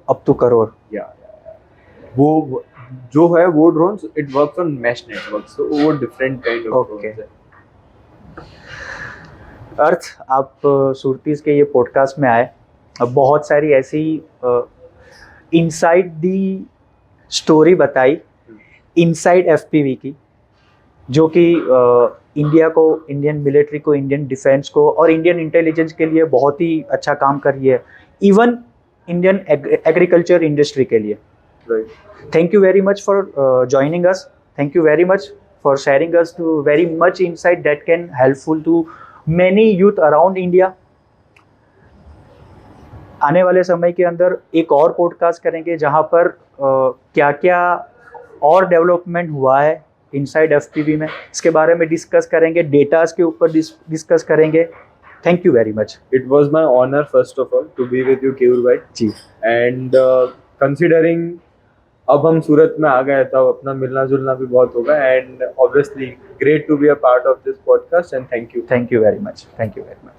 [SPEAKER 1] अब तो करोड़।
[SPEAKER 2] या वो जो है वो drones it works on mesh network, so वो different kind of
[SPEAKER 1] Okay.
[SPEAKER 2] Drones है।
[SPEAKER 1] अर्थ, आप सुरतीज के ये पॉडकास्ट में आए, अब बहुत सारी ऐसी इनसाइड दी स्टोरी बताई इनसाइड एफपीवी की, जो कि इंडिया को, इंडियन मिलिट्री को, इंडियन डिफेंस को और इंडियन इंटेलिजेंस के लिए बहुत ही अच्छा काम कर रही है, इवन इंडियन एग्रीकल्चर इंडस्ट्री के लिए।
[SPEAKER 2] Right.
[SPEAKER 1] Thank you very much for joining us. Thank you very much for sharing us to very much insight that can helpful to many youth around India. आने वाले समय के अंदर एक और podcast करेंगे जहाँ पर क्या क्या और डेवलपमेंट हुआ है इनसाइड एफपीवी में, इसके बारे में डिस्कस करेंगे, डेटास के ऊपर डिस्कस करेंगे। Thank you very much.
[SPEAKER 2] It was my honor first of all to be with you, Keyur bhai.
[SPEAKER 1] जी।
[SPEAKER 2] And considering अब हम सूरत में आ गए तो अपना मिलना जुलना भी बहुत होगा and obviously great to be a part of this podcast and thank you.
[SPEAKER 1] Thank you very much. Thank you very much.